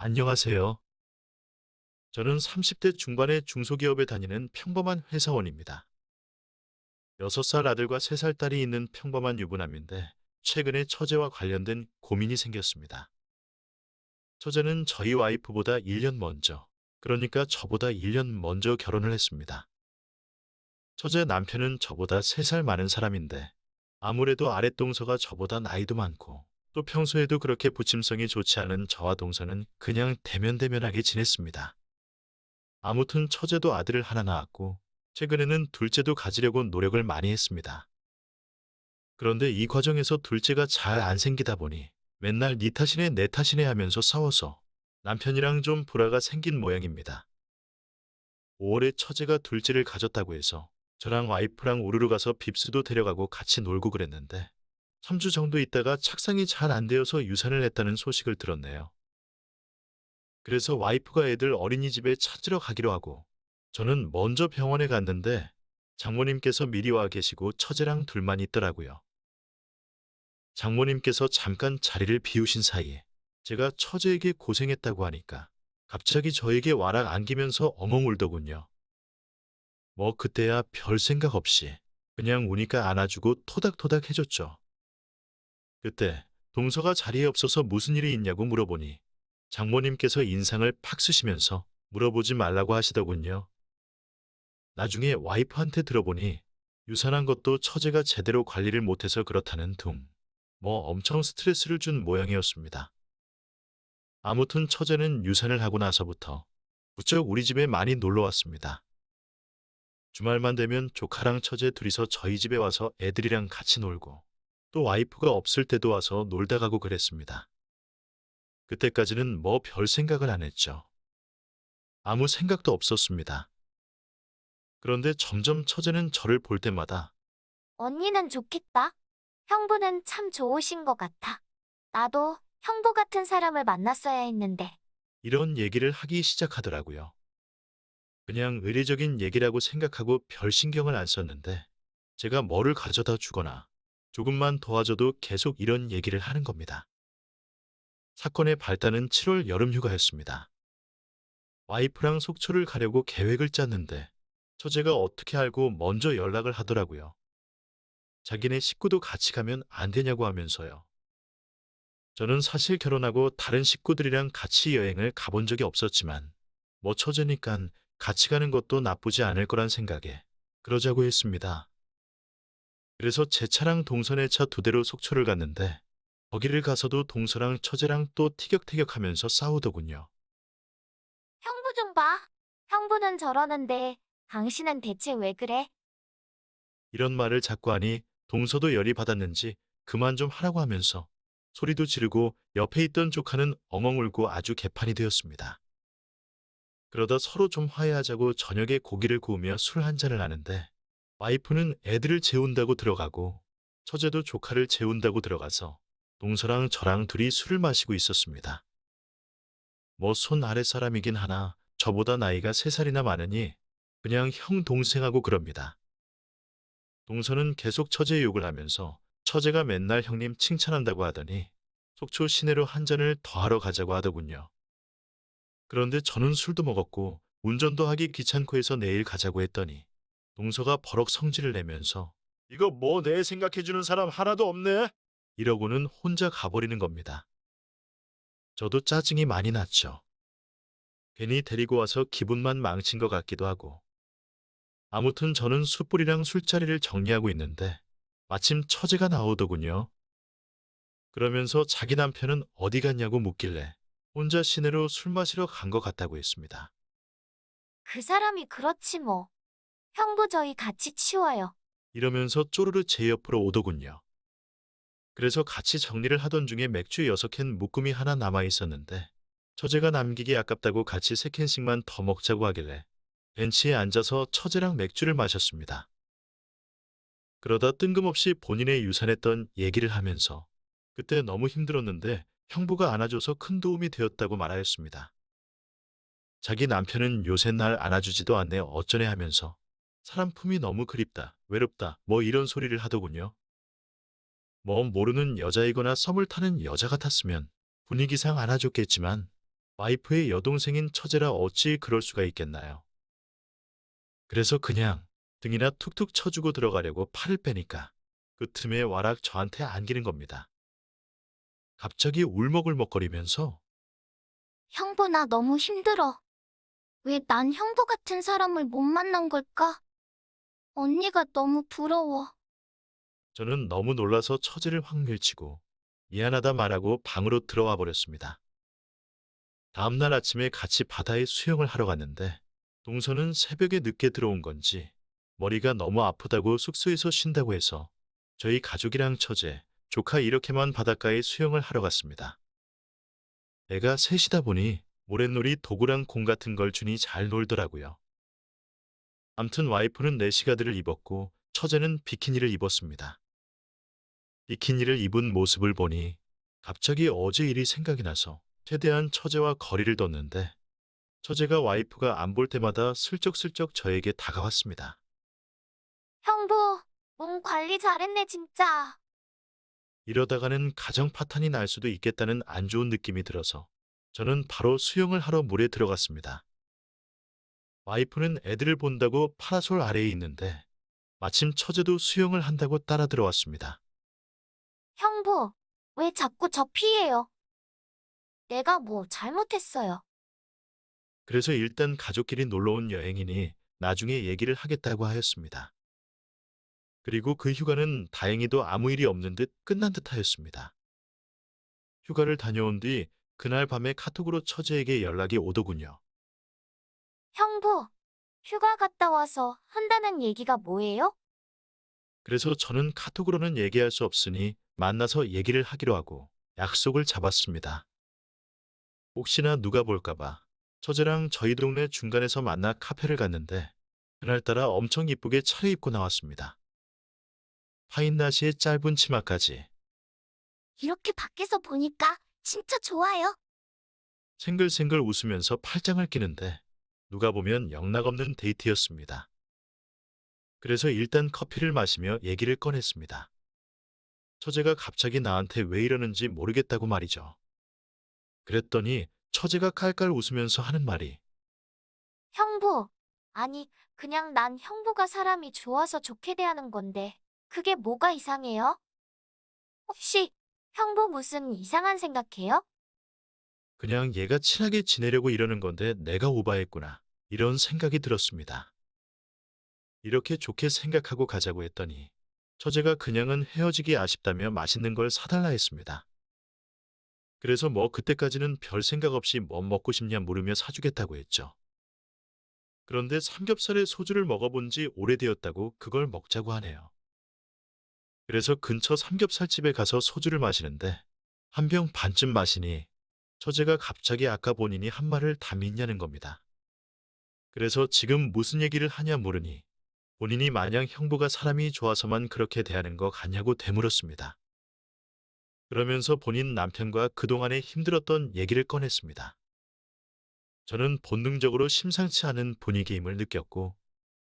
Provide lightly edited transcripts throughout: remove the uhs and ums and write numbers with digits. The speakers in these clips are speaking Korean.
안녕하세요. 저는 30대 중반의 중소기업에 다니는 평범한 회사원입니다. 6살 아들과 3살 딸이 있는 평범한 유부남인데 최근에 처제와 관련된 고민이 생겼습니다. 처제는 저희 와이프보다 1년 먼저, 그러니까 저보다 1년 먼저 결혼을 했습니다. 처제 남편은 저보다 3살 많은 사람인데 아무래도 아랫동서가 저보다 나이도 많고 또 평소에도 그렇게 부침성이 좋지 않은 저와 동서는 그냥 대면대면하게 지냈습니다. 아무튼 처제도 아들을 하나 낳았고 최근에는 둘째도 가지려고 노력을 많이 했습니다. 그런데 이 과정에서 둘째가 잘 안 생기다 보니 맨날 네 탓이네 내 탓이네 하면서 싸워서 남편이랑 좀 불화가 생긴 모양입니다. 5월에 처제가 둘째를 가졌다고 해서 저랑 와이프랑 우르르 가서 빕스도 데려가고 같이 놀고 그랬는데 3주 정도 있다가 착상이 잘 안 되어서 유산을 했다는 소식을 들었네요. 그래서 와이프가 애들 어린이집에 찾으러 가기로 하고 저는 먼저 병원에 갔는데 장모님께서 미리 와 계시고 처제랑 둘만 있더라고요. 장모님께서 잠깐 자리를 비우신 사이에 제가 처제에게 고생했다고 하니까 갑자기 저에게 와락 안기면서 엉엉 울더군요. 뭐 그때야 별 생각 없이 그냥 우니까 안아주고 토닥토닥 해줬죠. 그때 동서가 자리에 없어서 무슨 일이 있냐고 물어보니 장모님께서 인상을 팍 쓰시면서 물어보지 말라고 하시더군요. 나중에 와이프한테 들어보니 유산한 것도 처제가 제대로 관리를 못해서 그렇다는 둥. 뭐 엄청 스트레스를 준 모양이었습니다. 아무튼 처제는 유산을 하고 나서부터 부쩍 우리 집에 많이 놀러 왔습니다. 주말만 되면 조카랑 처제 둘이서 저희 집에 와서 애들이랑 같이 놀고 또 와이프가 없을 때도 와서 놀다 가고 그랬습니다. 그때까지는 뭐 별 생각을 안 했죠. 아무 생각도 없었습니다. 그런데 점점 처제는 저를 볼 때마다 언니는 좋겠다. 형부는 참 좋으신 것 같아. 나도 형부 같은 사람을 만났어야 했는데. 이런 얘기를 하기 시작하더라고요. 그냥 의례적인 얘기라고 생각하고 별 신경을 안 썼는데 제가 뭐를 가져다 주거나 조금만 도와줘도 계속 이런 얘기를 하는 겁니다. 사건의 발단은 7월 여름 휴가였습니다. 와이프랑 속초를 가려고 계획을 짰는데 처제가 어떻게 알고 먼저 연락을 하더라고요. 자기네 식구도 같이 가면 안 되냐고 하면서요. 저는 사실 결혼하고 다른 식구들이랑 같이 여행을 가본 적이 없었지만 뭐 처제니깐 같이 가는 것도 나쁘지 않을 거란 생각에 그러자고 했습니다. 그래서 제 차랑 동선의 차 2대로 속초를 갔는데 거기를 가서도 동서랑 처제랑 또 티격태격하면서 싸우더군요. 형부 좀 봐. 형부는 저러는데 당신은 대체 왜 그래? 이런 말을 자꾸 하니 동서도 열이 받았는지 그만 좀 하라고 하면서 소리도 지르고 옆에 있던 조카는 엉엉 울고 아주 개판이 되었습니다. 그러다 서로 좀 화해하자고 저녁에 고기를 구우며 술 한 잔을 하는데 와이프는 애들을 재운다고 들어가고 처제도 조카를 재운다고 들어가서 동서랑 저랑 둘이 술을 마시고 있었습니다. 뭐 손 아래 사람이긴 하나 저보다 나이가 3살이나 많으니 그냥 형 동생하고 그럽니다. 동서는 계속 처제 욕을 하면서 처제가 맨날 형님 칭찬한다고 하더니 속초 시내로 한 잔을 더 하러 가자고 하더군요. 그런데 저는 술도 먹었고 운전도 하기 귀찮고 해서 내일 가자고 했더니 동서가 버럭 성질을 내면서 이거 뭐 내 생각해주는 사람 하나도 없네? 이러고는 혼자 가버리는 겁니다. 저도 짜증이 많이 났죠. 괜히 데리고 와서 기분만 망친 것 같기도 하고. 아무튼 저는 숯불이랑 술자리를 정리하고 있는데 마침 처제가 나오더군요. 그러면서 자기 남편은 어디 갔냐고 묻길래 혼자 시내로 술 마시러 간 것 같다고 했습니다. 그 사람이 그렇지 뭐. 형부 저희 같이 치워요. 이러면서 쪼르르 제 옆으로 오더군요. 그래서 같이 정리를 하던 중에 맥주 6캔 묶음이 하나 남아 있었는데 처제가 남기기 아깝다고 같이 3캔씩만 더 먹자고 하길래 벤치에 앉아서 처제랑 맥주를 마셨습니다. 그러다 뜬금없이 본인의 유산했던 얘기를 하면서 그때 너무 힘들었는데 형부가 안아줘서 큰 도움이 되었다고 말하였습니다. 자기 남편은 요새 날 안아주지도 않네 어쩌네 하면서 사람 품이 너무 그립다, 외롭다, 뭐 이런 소리를 하더군요. 뭐 모르는 여자이거나 썸을 타는 여자 같았으면 분위기상 안아줬겠지만 와이프의 여동생인 처제라 어찌 그럴 수가 있겠나요? 그래서 그냥 등이나 툭툭 쳐주고 들어가려고 팔을 빼니까 그 틈에 와락 저한테 안기는 겁니다. 갑자기 울먹울먹거리면서 형부, 나 너무 힘들어. 왜 난 형부 같은 사람을 못 만난 걸까? 언니가 너무 부러워. 저는 너무 놀라서 처제를 확 밀치고 미안하다 말하고 방으로 들어와 버렸습니다. 다음날 아침에 같이 바다에 수영을 하러 갔는데 동서는 새벽에 늦게 들어온 건지 머리가 너무 아프다고 숙소에서 쉰다고 해서 저희 가족이랑 처제, 조카 이렇게만 바닷가에 수영을 하러 갔습니다. 애가 셋이다 보니 모래놀이 도구랑 공 같은 걸 주니 잘 놀더라고요. 암튼 와이프는 내시가드를 입었고 처제는 비키니를 입었습니다. 비키니를 입은 모습을 보니 갑자기 어제 일이 생각이 나서 최대한 처제와 거리를 뒀는데 처제가 와이프가 안 볼 때마다 슬쩍슬쩍 저에게 다가왔습니다. 형부, 몸 관리 잘했네, 진짜. 이러다가는 가정 파탄이 날 수도 있겠다는 안 좋은 느낌이 들어서 저는 바로 수영을 하러 물에 들어갔습니다. 와이프는 애들을 본다고 파라솔 아래에 있는데 마침 처제도 수영을 한다고 따라 들어왔습니다. 형부, 왜 자꾸 저 피해요? 내가 뭐 잘못했어요. 그래서 일단 가족끼리 놀러 온 여행이니 나중에 얘기를 하겠다고 하였습니다. 그리고 그 휴가는 다행히도 아무 일이 없는 듯 끝난 듯 하였습니다. 휴가를 다녀온 뒤 그날 밤에 카톡으로 처제에게 연락이 오더군요. 형부, 휴가 갔다 와서 한다는 얘기가 뭐예요? 그래서 저는 카톡으로는 얘기할 수 없으니 만나서 얘기를 하기로 하고 약속을 잡았습니다. 혹시나 누가 볼까봐 처제랑 저희 동네 중간에서 만나 카페를 갔는데 그날따라 엄청 이쁘게 차려입고 나왔습니다. 파인 나시에 짧은 치마까지 이렇게 밖에서 보니까 진짜 좋아요. 생글생글 웃으면서 팔짱을 끼는데 누가 보면 영락없는 데이트였습니다. 그래서 일단 커피를 마시며 얘기를 꺼냈습니다. 처제가 갑자기 나한테 왜 이러는지 모르겠다고 말이죠. 그랬더니 처제가 깔깔 웃으면서 하는 말이 형부, 아니, 그냥 난 형부가 사람이 좋아서 좋게 대하는 건데, 그게 뭐가 이상해요? 혹시 형부 무슨 이상한 생각해요? 그냥 얘가 친하게 지내려고 이러는 건데 내가 오바했구나. 이런 생각이 들었습니다. 이렇게 좋게 생각하고 가자고 했더니 처제가 그냥은 헤어지기 아쉽다며 맛있는 걸 사달라 했습니다. 그래서 뭐 그때까지는 별 생각 없이 뭐 먹고 싶냐 물으며 사주겠다고 했죠. 그런데 삼겹살에 소주를 먹어본 지 오래되었다고 그걸 먹자고 하네요. 그래서 근처 삼겹살집에 가서 소주를 마시는데 한 병 반쯤 마시니 처제가 갑자기 아까 본인이 한 말을 다 믿냐는 겁니다. 그래서 지금 무슨 얘기를 하냐 물으니 본인이 마냥 형부가 사람이 좋아서만 그렇게 대하는 거 같냐고 되물었습니다. 그러면서 본인 남편과 그동안에 힘들었던 얘기를 꺼냈습니다. 저는 본능적으로 심상치 않은 분위기임을 느꼈고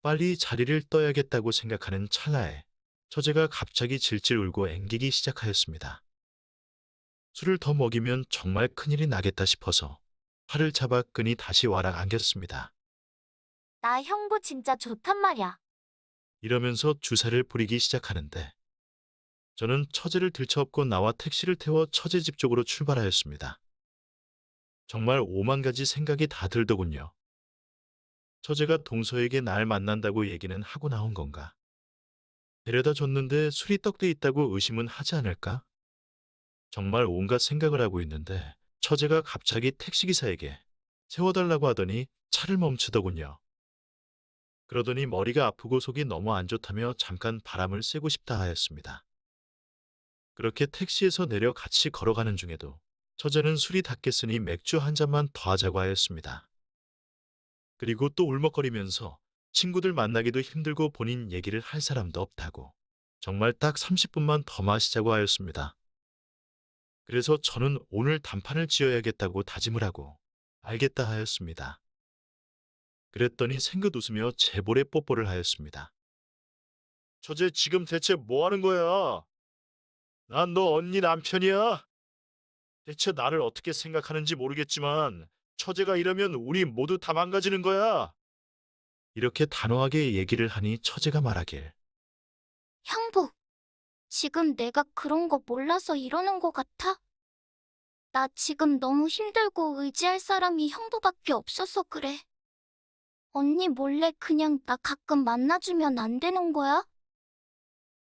빨리 자리를 떠야겠다고 생각하는 찰나에 처제가 갑자기 질질 울고 앵기기 시작하였습니다. 술을 더 먹이면 정말 큰일이 나겠다 싶어서 팔을 잡아 끈이 다시 와락 안겼습니다. 나 형부 진짜 좋단 말이야. 이러면서 주사를 부리기 시작하는데 저는 처제를 들쳐업고 나와 택시를 태워 처제 집 쪽으로 출발하였습니다. 정말 오만 가지 생각이 다 들더군요. 처제가 동서에게 날 만난다고 얘기는 하고 나온 건가? 데려다 줬는데 술이 떡돼 있다고 의심은 하지 않을까? 정말 온갖 생각을 하고 있는데 처제가 갑자기 택시기사에게 세워달라고 하더니 차를 멈추더군요. 그러더니 머리가 아프고 속이 너무 안 좋다며 잠깐 바람을 쐬고 싶다 하였습니다. 그렇게 택시에서 내려 같이 걸어가는 중에도 처제는 술이 다 깼으니 맥주 한 잔만 더 하자고 하였습니다. 그리고 또 울먹거리면서 친구들 만나기도 힘들고 본인 얘기를 할 사람도 없다고 정말 딱 30분만 더 마시자고 하였습니다. 그래서 저는 오늘 단판을 지어야겠다고 다짐을 하고 알겠다 하였습니다. 그랬더니 생긋 웃으며 제 볼에 뽀뽀를 하였습니다. 처제 지금 대체 뭐 하는 거야? 난 너 언니 남편이야. 대체 나를 어떻게 생각하는지 모르겠지만 처제가 이러면 우리 모두 다 망가지는 거야. 이렇게 단호하게 얘기를 하니 처제가 말하길. 형부, 지금 내가 그런 거 몰라서 이러는 거 같아? 나 지금 너무 힘들고 의지할 사람이 형부밖에 없어서 그래. 언니 몰래 그냥 나 가끔 만나주면 안 되는 거야?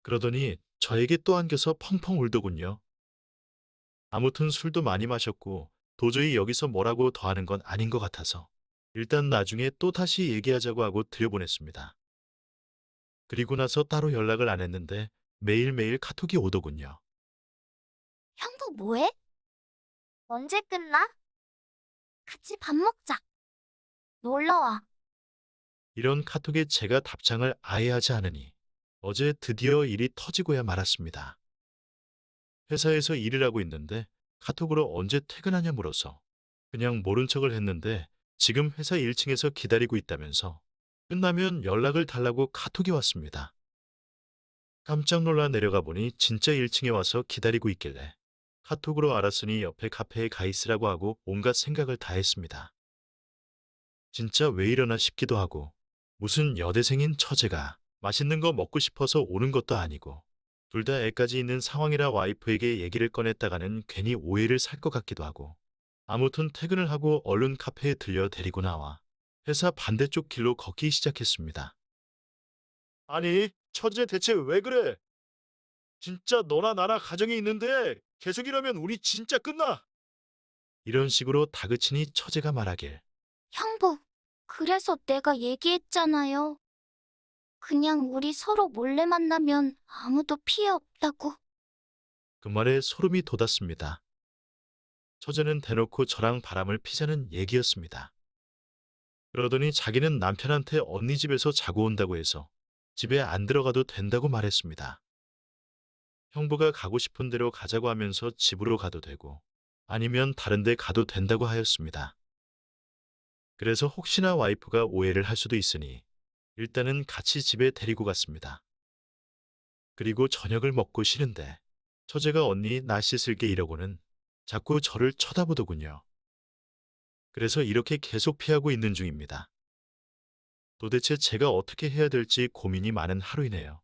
그러더니 저에게 또 안겨서 펑펑 울더군요. 아무튼 술도 많이 마셨고 도저히 여기서 뭐라고 더 하는 건 아닌 것 같아서 일단 나중에 또 다시 얘기하자고 하고 들여보냈습니다. 그리고 나서 따로 연락을 안 했는데 매일매일 카톡이 오더군요. 형부 뭐해? 언제 끝나? 같이 밥 먹자. 놀러와. 이런 카톡에 제가 답장을 아예 하지 않으니 어제 드디어 일이 터지고야 말았습니다. 회사에서 일을 하고 있는데 카톡으로 언제 퇴근하냐 물어서 그냥 모른 척을 했는데 지금 회사 1층에서 기다리고 있다면서 끝나면 연락을 달라고 카톡이 왔습니다. 깜짝 놀라 내려가 보니 진짜 1층에 와서 기다리고 있길래 카톡으로 알았으니 옆에 카페에 가 있으라고 하고 온갖 생각을 다 했습니다. 진짜 왜 이러나 싶기도 하고 무슨 여대생인 처제가 맛있는 거 먹고 싶어서 오는 것도 아니고 둘 다 애까지 있는 상황이라 와이프에게 얘기를 꺼냈다가는 괜히 오해를 살 것 같기도 하고 아무튼 퇴근을 하고 얼른 카페에 들려 데리고 나와 회사 반대쪽 길로 걷기 시작했습니다. 아니, 처제 대체 왜 그래? 진짜 너나 나나 가정이 있는데 계속 이러면 우리 진짜 끝나. 이런 식으로 다그치니 처제가 말하길. 형부, 그래서 내가 얘기했잖아요. 그냥 우리 서로 몰래 만나면 아무도 피해 없다고. 그 말에 소름이 돋았습니다. 처제는 대놓고 저랑 바람을 피자는 얘기였습니다. 그러더니 자기는 남편한테 언니 집에서 자고 온다고 해서 집에 안 들어가도 된다고 말했습니다. 형부가 가고 싶은 대로 가자고 하면서 집으로 가도 되고 아니면 다른 데 가도 된다고 하였습니다. 그래서 혹시나 와이프가 오해를 할 수도 있으니 일단은 같이 집에 데리고 갔습니다. 그리고 저녁을 먹고 쉬는데 처제가 언니 나 씻을게 이러고는 자꾸 저를 쳐다보더군요. 그래서 이렇게 계속 피하고 있는 중입니다. 도대체 제가 어떻게 해야 될지 고민이 많은 하루이네요.